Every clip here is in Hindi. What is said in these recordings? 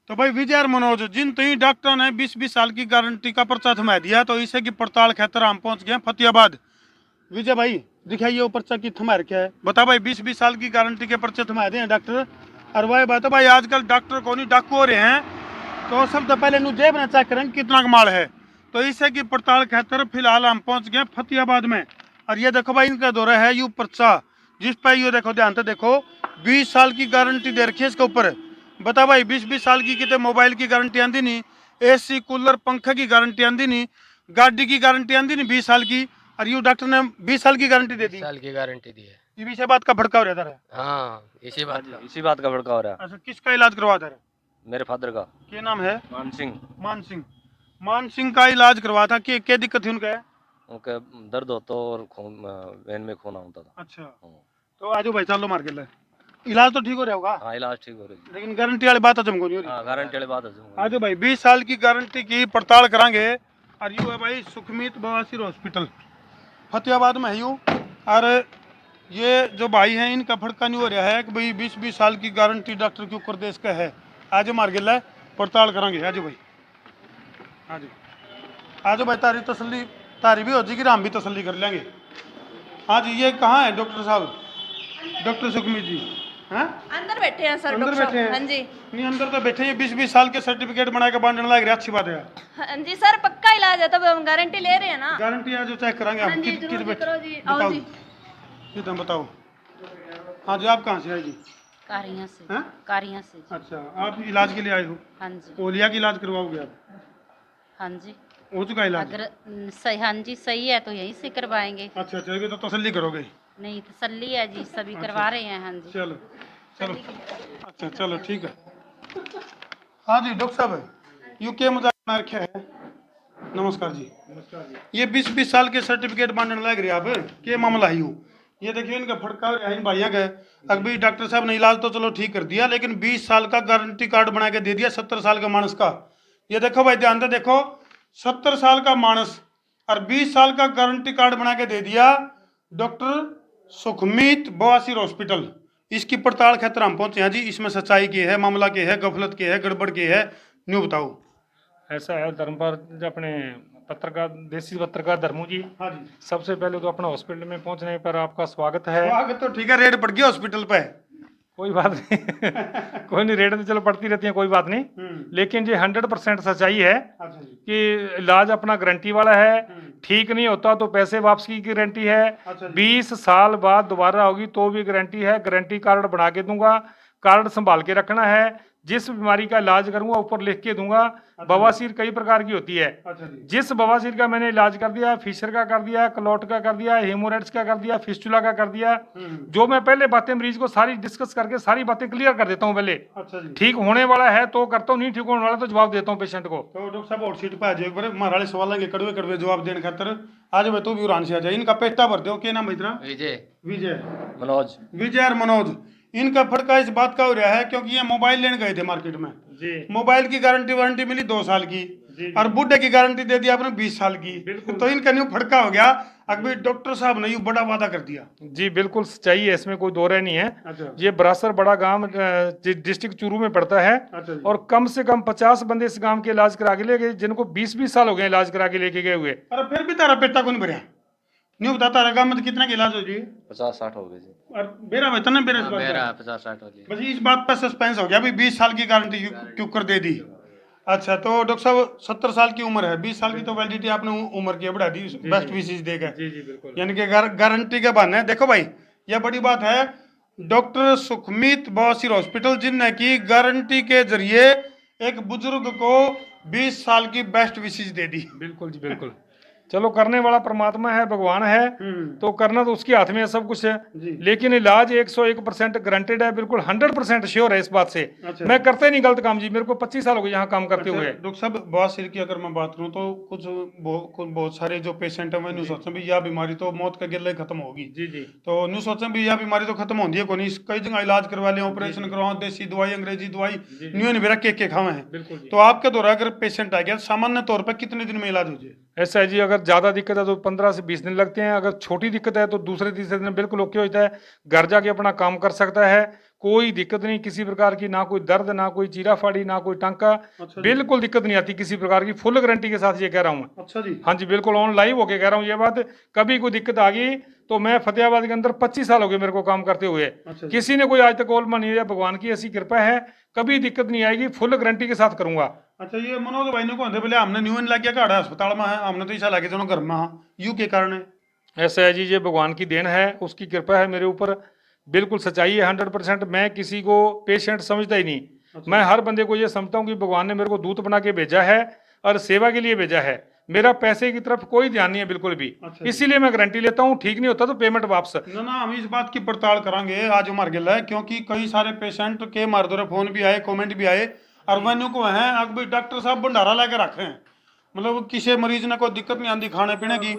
तो भाई विजय और मनोज जिन तो ही डॉक्टर ने 20-20 साल की गारंटी का पर्चा थमा दिया, तो इसे की पड़ताल खातर हम पहुंच गए फतेहाबाद। विजय भाई दिखाइए वो पर्चा की थमा रखा है, बता भाई 20-20 साल की गारंटी के पर्चे थमा दिए हैं डॉक्टर। और वही बात है भाई, आजकल डॉक्टर को नहीं डाकू हो रहे हैं, तो सबसे पहले नु जेब में चेक करेंगे कितना माल है। तो इसे की पड़ताल खातर फिलहाल हम पहुंच गए फतेहाबाद में। और ये देखो भाई इनका दौरा है यू पर्चा, जिस पर ये देखो ध्यान से देखो 20 साल की गारंटी दे रखी है इसके ऊपर। बता भाई 20-20 साल की कितने मोबाइल की गारंटी आंदी नहीं, एसी कूलर पंखे की गारंटी आंदी नहीं, गाड़ी की गारंटी आंदी नहीं 20 साल की, और यू डॉक्टर ने 20 साल की गारंटी दे दी। साल की गारंटी दी है। ये विषय बात का भड़का हो रहा था। हाँ इसी बात का भड़का हो रहा है। अच्छा किसका इलाज करवा था? मेरे फादर का। क्या नाम है? मान सिंह। मान सिंह। मान सिंह का इलाज करवा था कि क्या दिक्कत थी उनका? उनका दर्द होता और खून वेन में खून होता था। अच्छा हाँ। तो आजो भाई चलो मार के ले, इलाज तो ठीक हो रहा होगा, हाँ इलाज ठीक हो रही है। लेकिन गारंटी वाली बात तो हमको नहीं हो रही। हाँ गारंटी वाली बात है। आजो भाई 20 साल की गारंटी की पड़ताल करांगे। और यू है भाई सुखमीत बवासीर हॉस्पिटल फतेहाबाद में है यू। और ये जो भाई हैं इनका फड़का नहीं हो रहा है कि भाई 20-20 साल की गारंटी डॉक्टर के ऊपर देश का है। आज मार गिला पड़ताल करांगे। आज भाई आज भाई तारी तसल्ली तारी भी हो जाएगी, हम भी तसल्ली कर लेंगे। हाँ जी ये कहाँ है डॉक्टर साहब? डॉक्टर सुखमीत जी हैं अंदर बैठे हैं सर। अंदर डॉक्टर बैठे हैं? साहब हाँ जी। नहीं अंदर तो बैठे हैं, 20-20 साल के सर्टिफिकेट बना के बांटने लग रहा है, अच्छी बात है। हाँ जी सर पक्का इलाज है, तब हम गारंटी ले रहे हैं ना। गारंटी आज चेक करांगे हाँ हम। जी जरूर जी, करो जी, आओ बताओ जी। जी तुम बताओ। हाँ जी आप कहाँ से आए जी? कारियां से। हैं? कारियां से जी। अच्छा आप इलाज के लिए आए हो? हाँ जी। पोलिया का इलाज करवाओगे आप? हाँ जी हो चुका इलाज? अगर सही, हाँ जी सही है तो यहीं से करवाएंगे। अच्छा अच्छा ये तो तसल्ली करोगे। नहीं तसल्ली है जी, सभी करवा रहे हैं। हाँ जी चलो चलो अच्छा चलो ठीक है। हाँ जी डॉक्टर साहब यूके मजाक बना रखा है। नमस्कार जी। नमस्कार जी। ये 20-20 साल के सर्टिफिकेट बांटने लग रहे आप, क्या मामला है यूँ? ये देखिए इनका फटका इन भाइयों का। अभी डॉक्टर साहब ने इलाज तो चलो ठीक कर दिया, लेकिन 20 साल का गारंटी कार्ड बना के दे दिया 70 साल का मानस का। ये देखो भाई ध्यान से देखो, 70 साल का मानस और 20 साल का गारंटी कार्ड बना के दे दिया डॉक्टर सुखमीत बवासीर हॉस्पिटल। इसकी पड़ताल खातिर हम पहुंचे हैं जी। इसमें सच्चाई की है, मामला की है, गफलत की है, गड़बड़ की है, न्यू बताओ। ऐसा है धर्मपाल जो अपने पत्रकार देसी पत्रकार धर्मू जी, हाँ जी सबसे पहले तो अपना हॉस्पिटल में पहुंचने पर आपका स्वागत है। स्वागत तो ठीक है, रेड पड़ गया हॉस्पिटल पे। कोई बात नहीं कोई नहीं, रेट तो चलो पड़ती रहती है, कोई बात नहीं। लेकिन ये 100% सच्चाई है अच्छा जी। कि इलाज अपना गारंटी वाला है। ठीक नहीं होता तो पैसे वापसी की गारंटी है। अच्छा जी। 20 साल बाद दोबारा होगी तो भी गारंटी है। गारंटी कार्ड बना के दूंगा, कार्ड संभाल के रखना है। जिस बीमारी का इलाज करूंगा ऊपर लिख के दूंगा। बवासीर कई प्रकार की होती है। अच्छा जी। जिस बवासीर का मैंने इलाज कर दिया, फिशर का कर दिया, क्लॉट का कर दिया, हेमोरेड्स का कर दिया, फिस्टुला का कर दिया, जो मैं पहले बातें मरीज को सारी डिस्कस करके सारी बातें क्लियर कर देता हूं पहले। अच्छा जी। ठीक होने वाला है तो करता हूँ, नहीं ठीक होने वाला तो जवाब देता हूँ पेशेंट को। तो डॉक्टर साहब और सीट पे आ जाओ एक बार, हमारे सवाल के कड़वे कड़वे जवाब देने खातर। आज मैं तू भी उड़ान से आ जाए। इनका पेटा भर दो, क्या नाम है इतना? विजय विजय। मनोज। विजय और मनोज। इनका फटका इस बात का हो रहा है क्योंकि ये मोबाइल लेने गए थे मार्केट में जी। मोबाइल की गारंटी वारंटी मिली 2 साल की जी। और बुढ़े की गारंटी दे दी आपने 20 साल की। बिल्कुल। तो इनका न्यू फटका हो गया। अभी डॉक्टर साहब ने यूँ बड़ा वादा कर दिया। जी बिल्कुल सच्चाई है, इसमें कोई दो राय नहीं है। अच्छा। ये बरासर बड़ा गांव डिस्ट्रिक्ट चूरू में पड़ता है। अच्छा जी। और कम से कम 50 बंदे इस गांव के इलाज करा के ले गए, जिनको 20-20 साल हो गए इलाज करा के लेके गए हुए। अरे फिर भी तारा पेटा कौन भरा? न्यू बता तारा गाँव में तो कितना का इलाज हो जी? 50-60 हो गए जी। और बेरा बेतन ने बेरा इस बात मेरा का? 50-60 हो गया। बस इस बात पर सस्पेंस हो गया, अभी 20 साल की गारंटी क्यों कर दे दी? अच्छा तो डॉक्टर साहब 70 साल की उम्र है, 20 साल की तो वैलिडिटी आपने उम्र की बढ़ा दी बेस्ट विशेष देकर। जी जी बिल्कुल। यानी कि गारंटी के बहाने। देखो भाई यह बड़ी बात है, डॉक्टर सुखमीत बवासीर हॉस्पिटल जिनने की गारंटी के जरिए एक बुजुर्ग को 20 साल की बेस्ट विशेष दे दी। बिल्कुल जी बिल्कुल। चलो करने वाला परमात्मा है, भगवान है, तो करना तो उसके हाथ में है सब कुछ है। जी। लेकिन इलाज 101% गारंटेड है, बिल्कुल 100% श्योर है इस बात से। अच्छा। मैं करते ही नहीं गलत काम जी, मेरे को 25 साल हो गए यहाँ काम करते हुए। डॉक्टर साहब बवासीर की अगर मैं बात करूं तो कुछ बहुत सारे जो पेशेंट है न्यू सोचते भी यह बीमारी तो मौत के गिले खत्म होगी। जी जी। तो न्यू सोचते भी यह बीमारी तो खत्म होती है को नहीं, कई जगह इलाज करवा ले, ऑपरेशन करवाओ, देसी दवाई अंग्रेजी दवाई न्यू नहीं रख के खावे हैं। बिल्कुल जी। तो आपके द्वारा अगर पेशेंट आ गया सामान्य तौर पर कितने दिन में इलाज हो जाए? ऐसा है जी, अगर ज्यादा दिक्कत है तो 15 से 20 दिन लगते हैं। अगर छोटी दिक्कत है तो दूसरे तीसरे दिन बिल्कुल ओके होता है, घर जाके अपना काम कर सकता है। कोई दिक्कत नहीं किसी प्रकार की, ना कोई दर्द, ना कोई चीरा फाड़ी, ना कोई टांका, अच्छा जी। बिल्कुल दिक्कत नहीं आती किसी प्रकार की, फुल गारंटी के साथ ये कह रहा हूँ मैं। अच्छा जी। हाँ जी बिल्कुल ऑन लाइव होके कह रहा हूँ ये बात। कभी कोई दिक्कत आ गई तो मैं फतेहाबाद के अंदर 25 साल हो गए मेरे को काम करते हुए, अच्छा जी। किसी ने कोई आज तक ओलमा नहीं दिया, भगवान की ऐसी कृपा है, कभी दिक्कत नहीं आएगी, फुल गारंटी के साथ करूंगा। अच्छा ये मनोज भाई ने को बोले हमने न्यू लग गया काड़ा अस्पताल में है, हमने तो ऐसा लगे चलो घर में हाँ यू के कारण है। ऐसा है जी, ये भगवान की देन है, उसकी कृपा है मेरे ऊपर, बिल्कुल सच्चाई है 100%। मैं किसी को पेशेंट समझता ही नहीं, अच्छा। मैं हर बंदे को ये समझता हूँ कि भगवान ने मेरे को दूत बना के भेजा है और सेवा के लिए भेजा है, मेरा पैसे की तरफ कोई ध्यान नहीं है बिल्कुल भी। अच्छा जी। इसीलिए मैं गारंटी लेता हूँ, ठीक नहीं होता तो पेमेंट वापस। ना ना हम इस बात की पड़ताल करांगे आज हमारे गिला है, क्योंकि कई सारे पेशेंट के हमारे द्वारा फोन भी आए, कमेंट भी आए, और मैंने को है अब भी डॉक्टर साहब भंडारा लेके रखे हैं, मतलब किसी मरीज ने कोई दिक्कत नहीं आती खाने पीने की,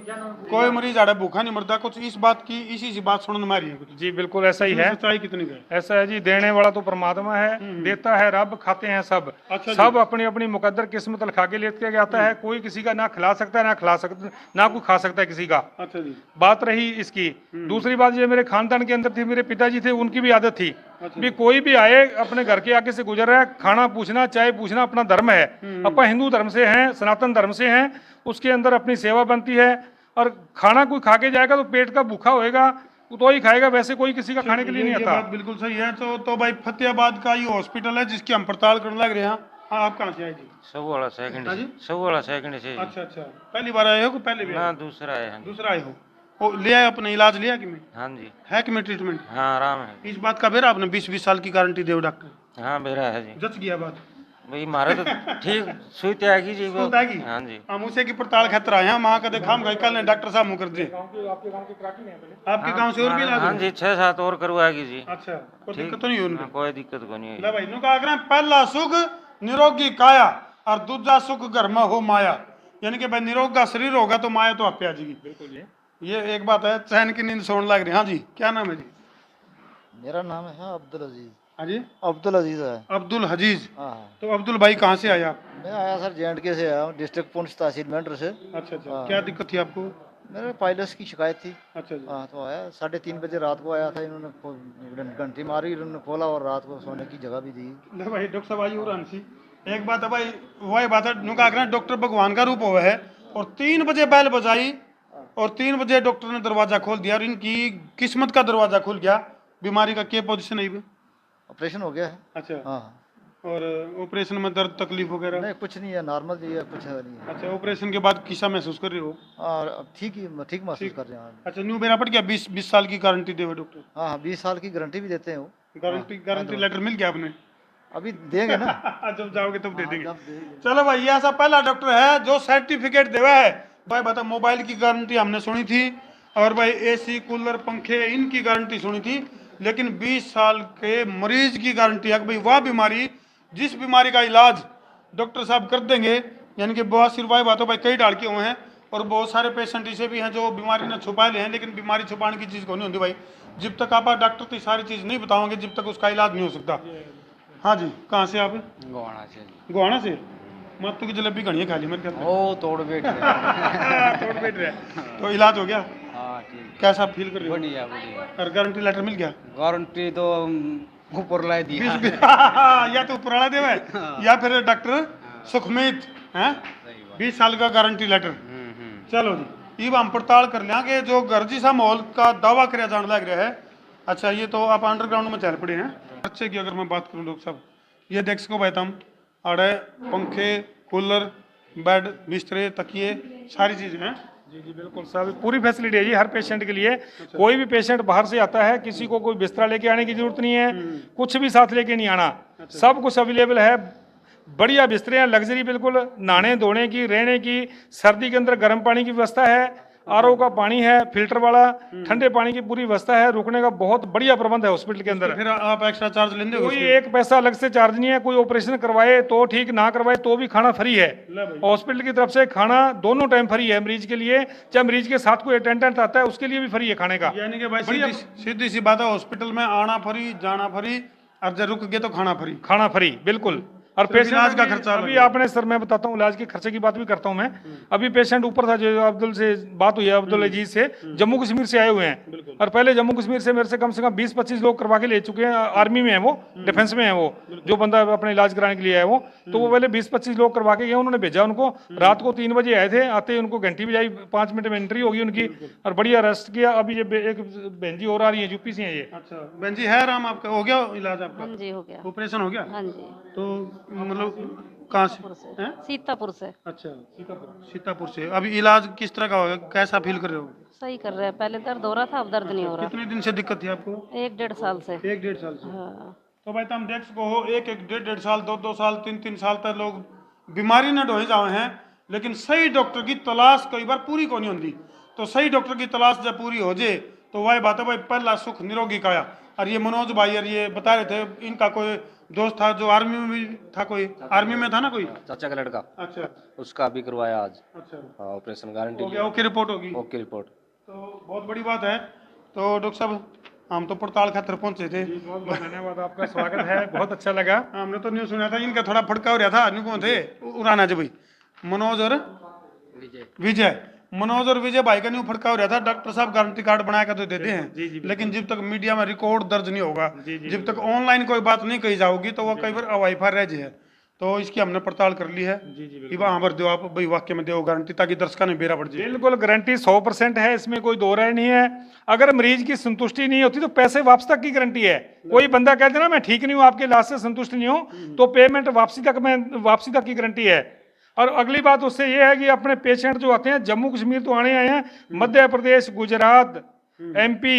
कोई मरीज आड़े भूखा नहीं मरता, कुछ इस बात की इसी सी बात सुनने में आ रही है कुछ। जी बिल्कुल ऐसा ही है, सच्चाई कितनी है? ऐसा है जी, देने वाला तो परमात्मा है, देता है रब, खाते हैं सब। अच्छा जी। सब अपनी अपनी मुकद्दर किस्मत लिखा के लेके आता है, कोई किसी का ना खिला सकता है, ना खिला सकता, ना कोई खा सकता है किसी का। अच्छा जी। बात रही इसकी, दूसरी बात ये मेरे खानदान के अंदर थी, मेरे पिताजी थे, उनकी भी आदत थी अच्छा। भी कोई भी आए अपने घर के आगे से गुजर रहा है, खाना पूछना चाय पूछना अपना धर्म है। अपन हिंदू धर्म से हैं, सनातन धर्म से हैं, उसके अंदर अपनी सेवा बनती है, और खाना कोई खा के जाएगा तो पेट का भूखा होएगा तो ही खाएगा, वैसे कोई किसी का खाने के लिए नहीं ये आता। बात बिल्कुल सही है। तो भाई फतेहाबाद का ये हॉस्पिटल है जिसकी हम पड़ताल करने लग रहे हैं। हाँ आप कहाँ से आए जी? सब वाला सेकंड हाँ जी? सब वाला सेकंड से अच्छा अच्छा, पहली बार आए हो कि पहले भी आए ना हो? दूसरा है। हाँ जी। दूसरा आए हो? ओ, ले आए अपने इलाज लिया कि मैं हाँ जी। है कि मैं ट्रीटमेंट हाँ आराम है। इस बात का बेरा आपने 20-20 साल की गारंटी दे डॉक्टर हाँ मेरा है जी, जच गया बात भाई मारे तो ठीक सुई त्यागी जी वो। होता है कि हाँ जी। हम उसे की पड़ताल खातर आए हैं, वहाँ का देखा हम कल ने डॉक्टर साहब मुँह कर दिए। आपके गांव के क्राकी नहीं है पहले? आपके गांव से और भी इलाज हाँ हो? जी 6-7 और करवाएगी जी। अच्छा कोई ठीक। दिक्कत तो नहीं हो उनको? हाँ, कोई दिक्कत को नहीं ले है। भाई नु कहा करें पहला सुख निरोगी काया और दूसरा सुख घर में हो माया, यानी कि भाई निरोग का शरीर होगा तो माया तो आपे आ जाएगी। बिल्कुल जी। ये एक बात है, चैन की नींद सोने लग रही। हाँ जी क्या नाम है जी? मेरा नाम है अब्दुल अजीज। हाँ जी अब्दुल अजीज है। अब्दुल हजीज। हाँ। तो अब्दुल भाई कहाँ से आए आप? मैं आया सर जे&के से आया हूँ, डिस्ट्रिक्ट पुंछ तहसील मेंढर से। अच्छा अच्छा, हाँ। क्या दिक्कत थी आपको? मेरे पाइलस की शिकायत थी। अच्छा जी। हाँ तो आया 3:30 बजे रात को आया था, इन्होंने घंटी मारी, इन्होंने खोला और रात को सोने की जगह भी दी। ले भाई डॉक्टर साहब आई और अंशी एक बात है भाई, वही बात है नु कहा करें डॉक्टर भगवान का रूप हुआ है, और 3 बजे बैल बजाई और 3 बजे डॉक्टर ने दरवाजा खोल दिया और इनकी किस्मत का दरवाजा खुल गया। बीमारी का क्या पोजीशन है इनमें? ऑपरेशन हो गया है। अच्छा, हाँ। और ऑपरेशन में दर्द तकलीफ वगैरह? नहीं कुछ नहीं है, नॉर्मल जी है, कुछ नहीं है। अच्छा, ऑपरेशन के बाद किसा महसूस कर रहे हो? और अब ठीक महसूस कर रहे हैं। अच्छा, न्यू बेरा पड़ गया 20 साल की गारंटी देवे डॉक्टर? हाँ हाँ 20 साल की गारंटी भी देते हैं वो। गारंटी लेटर मिल गया आपने? अभी देंगे ना। जब जाओगे तब दे देंगे। जब देंगे। चलो भाई, ये ऐसा पहला डॉक्टर है जो सर्टिफिकेट देवा है। भाई बता, मोबाइल की गारंटी हमने सुनी थी, और भाई एसी कूलर पंखे इनकी गारंटी सुनी थी, लेकिन 20 साल के मरीज की गारंटी है कि भाई वह बीमारी, जिस बीमारी का इलाज डॉक्टर साहब कर देंगे, यानी कि बहुत सिरवाई बातों भाई कई डाल के हुए हैं, और बहुत सारे पेशेंट ऐसे भी हैं जो बीमारी ने छुपा ले हैं, लेकिन बीमारी छुपाने की चीज़ को नहीं होती भाई। जब तक आप डॉक्टर तो सारी चीज़ नहीं बताओगे, जब तक उसका इलाज नहीं हो सकता। हाँ जी, कहाँ से आप? गोवाना से गोहाना से। मातू की जलेबी घनी खा ली मेरे ख्याल ओ तोड़ बैठ गए। से। तोड़ बैठ रहे। तो इलाज हो गया? हाँ ठीक कैसा फील कर रहे हो? बढ़िया बढ़िया। और गारंटी लेटर मिल गया? गारंटी तो ऊपर लाई दी। या तो पुराना देवा है या फिर डॉक्टर सुखमीत है। 20 साल का गारंटी लेटर। चलो जी, अब हम पड़ताल कर लेंगे जो गर्जी सा माहौल का दावा कराया जाने लग रहा है। अच्छा, ये तो आप अंडरग्राउंड में चल पड़े हैं। खर्चे की अगर मैं बात करूँ लोग साहब, ये देख सको भाई तुम, अड़े पंखे कूलर बेड बिस्तरे तकिए सारी चीज़ें हैं। जी जी बिल्कुल साहब, पूरी फैसिलिटी है जी हर पेशेंट के लिए। कोई भी पेशेंट बाहर से आता है, किसी को कोई बिस्तरा लेके आने की जरूरत नहीं है, कुछ भी साथ लेके नहीं आना, सब कुछ अवेलेबल है। बढ़िया बिस्तरे हैं, लग्जरी बिल्कुल, नहाने धोने की, रहने की, सर्दी के अंदर गर्म पानी की व्यवस्था है, आरओ का पानी है फिल्टर वाला, ठंडे पानी की पूरी व्यवस्था है, रुकने का बहुत बढ़िया प्रबंध है हॉस्पिटल के अंदर। फिर आप एक्स्ट्रा चार्ज लेंगे? कोई एक पैसा अलग से चार्ज नहीं है। कोई ऑपरेशन करवाए तो ठीक, ना करवाए तो भी खाना फ्री है। हॉस्पिटल की तरफ से खाना दोनों टाइम फ्री है मरीज के लिए, चाहे मरीज के साथ कोई अटेंडेंट आता है उसके लिए भी फ्री है खाने का। यानी कि भाई सीधी सी बात है, हॉस्पिटल में आना फ्री, जाना फ्री, और जब रुक गए तो खाना फ्री। खाना फ्री बिल्कुल। और सिर्फ पेशेंट इलाज का खर्चा अभी लगेगा। आपने सर मैं बताता हूँ इलाज के खर्चे की बात भी करता हूँ मैं। अभी पेशेंट ऊपर था जो अब्दुल से बात हुई है, अब्दुल अजीज से, जम्मू कश्मीर से आए हुए हैं। और पहले जम्मू कश्मीर से मेरे से कम 20-25 लोग करवा के ले चुके हैं। आर्मी में है वो, डिफेंस में है वो, जो बंदा अपने इलाज कराने के लिए आया वो, तो वो पहले 20-25 लोग करवा के गए। उन्होंने भेजा उनको, रात को 3 बजे आए थे, आते ही उनको घंटी बजाई, 5 मिनट में एंट्री होगी उनकी और बढ़िया रेस्ट किया। अभी ये एक बहन जी और आ रही है, यूपी से हैं ये। अच्छा बहन जी, है आराम आपका? हो गया इलाज आपका? हाँ जी, हो गया। ऑपरेशन हो गया? हाँ जी, तो मतलब कहाँ से हैं? सीतापुर से। अच्छा सीतापुर से। अभी इलाज किस तरह का होगा, कैसा फील कर रहे हो? सही कर रहे हैं, पहले दर्द हो रहा था, अब दर्द नहीं हो रहा। कितने दिन से दिक्कत थी आपको? 1-1.5 साल से। 1-1.5 साल से। हाँ, तो भाई तुम देख सको हो, 1-1 साल 2-2 साल 3-3 साल तक लोग बीमारी न ढोए जाए हैं, लेकिन सही डॉक्टर की तलाश कई बार पूरी को नहीं होती। तो सही डॉक्टर की तलाश जब पूरी हो जाए तो वही बात है भाई, पहला सुख निरोगी काया। और ये मनोज भाई और ये बता रहे थे, इनका कोई दोस्त था जो आर्मी में भी था, कोई आर्मी में था ना कोई? चाचा का लड़का, अच्छा उसका अभी करवाया आज। अच्छा, हाँ, ऑपरेशन गारंटी हो गया, ओके रिपोर्ट होगी? Okay report. तो बहुत बड़ी बात है। तो डॉक्टर साहब, हम तो पड़ताल खातर पहुंचे थे। बहुत बहुत धन्यवाद, आपका स्वागत है, बहुत अच्छा लगा। हमने तो न्यूज सुना था, इनका थोड़ा फटका हो रहा था। अन्य कौन थे? उड़ाना जी भाई, मनोज और विजय। मनोज और विजय भाई का न्यू फटका हो रहा था। डॉक्टर साहब गारंटी कार्ड बना के तो देते हैं, लेकिन जब तक मीडिया में रिकॉर्ड दर्ज नहीं होगा, जब तक ऑनलाइन कोई बात नहीं कही जाओगी, तो वो कई बार अवाइफा रह जाए। तो इसकी हमने पड़ताल कर ली है। कि वहाँ पर दो आप भाई वाक्य में दो गारंटी, ताकि दर्शकों ने बेरा पड़ जाए। बिल्कुल गारंटी 100% है, इसमें कोई दो राय नहीं है। अगर मरीज की संतुष्टि नहीं होती तो पैसे वापस तक की गारंटी है। कोई बंदा कहते ना मैं ठीक नहीं हूँ, आपके इलाज से संतुष्ट नहीं हूँ, तो पेमेंट वापसी तक की गारंटी है। और अगली बात उससे ये है कि अपने पेशेंट जो आते हैं, जम्मू कश्मीर तो आने आए हैं, मध्य प्रदेश, गुजरात, MP,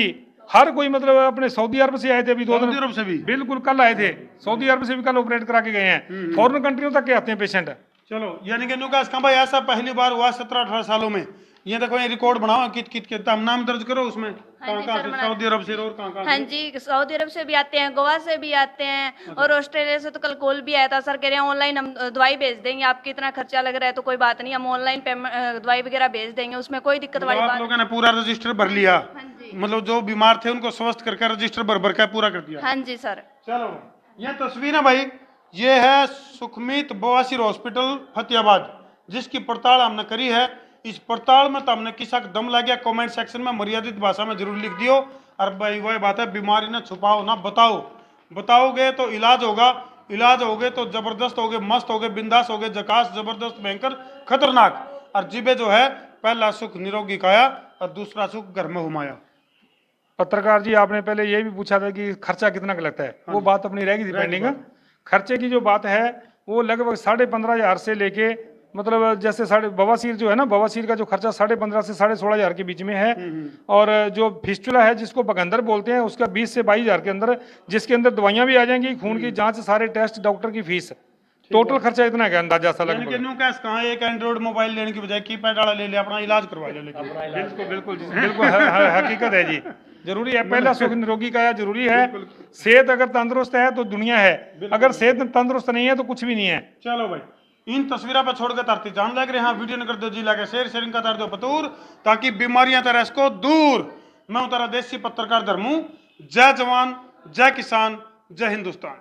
हर कोई, मतलब अपने सऊदी अरब से आए थे अभी 2 दिन। सऊदी अरब से भी? बिल्कुल, कल आए थे सऊदी अरब से भी, कल ऑपरेट करा के गए हैं। फॉरेन कंट्रियों तक के आते हैं पेशेंट। चलो, यानी कि नुका इसका भाई ऐसा पहली बार हुआ 17-18 सालों में। ये देखो, ये रिकॉर्ड बनाओ, कित कित के तब नाम दर्ज करो उसमें, कहाँ कहाँ से, सऊदी अरब से और कहाँ कहाँ हाँ जी, सऊदी अरब से भी आते हैं, गोवा से भी आते हैं, और ऑस्ट्रेलिया से तो कल कॉल भी आया था। सर कह रहे हैं ऑनलाइन हम दवाई भेज देंगे, आपकी इतना खर्चा लग रहा है तो कोई बात नहीं, हम ऑनलाइन पेमेंट दवाई वगैरह भेज देंगे, उसमें कोई दिक्कत वाली आप बात लोगों ने पूरा रजिस्टर भर लिया? हाँ जी, मतलब जो बीमार थे उनको स्वस्थ करके रजिस्टर भर भर के पूरा कर दिया? हाँ जी सर। चलो, ये तस्वीर है भाई, ये है सुखमीत बवासीर हॉस्पिटल फतेहाबाद, जिसकी पड़ताल हमने करी है। इस पड़ताल में तो हमने किसा दम लग गया, कमेंट सेक्शन में मर्यादित भाषा में जरूर लिख दियो। और भाई वही बात है, बीमारी ना छुपाओ ना बताओ, बताओगे तो इलाज होगा, इलाज होगे तो जबरदस्त होगे, मस्त होगे, बिंदास होगे, जकास, जबरदस्त, भयंकर, खतरनाक। और जिबे जो है, पहला सुख निरोगी काया और दूसरा सुख घर में हुमाया। पत्रकार जी, आपने पहले ये भी पूछा था कि खर्चा कितना का लगता है, वो बात अपनी रह गई थी पेंडिंग। खर्चे की जो बात है वो लगभग 15,500 से लेके, मतलब जैसे बवासीर जो है ना, बवासीर का जो खर्चा 15,500 से 16,500 के बीच में है। और जो फिस्टुला है, जिसको बगंदर बोलते हैं, उसका 20 से 22,000 के अंदर, जिसके अंदर दवाइयां भी आ जाएंगी, खून की जांच, सारे टेस्ट, डॉक्टर की फीस, टोटल खर्चा इतना है अंदाजा सा यानी कि लगभग। न्यू कैश कहाँ, एक एंड्रॉइड मोबाइल लेने की बजाय कीपैड वाला ले ले, अपना इलाज करवा ले। लेकिन बिल्कुल बिल्कुल जी, बिल्कुल हकीकत है जी, जरूरी है। पहला सुख निरोगी काया जरूरी है। सेहत अगर तंदुरुस्त है तो दुनिया है, अगर सेहत तंदुरुस्त नहीं है तो कुछ भी नहीं है। चलो भाई, इन तस्वीरों पे छोड़ के तारती जान लग रहे हैं। वीडियो न कर दो जी लाके शेयरिंग का तार दो पतूर, ताकि बीमारियां तरह इसको दूर। मैं उतारा देसी पत्रकार धर्मू। जय जवान, जय किसान, जय हिंदुस्तान।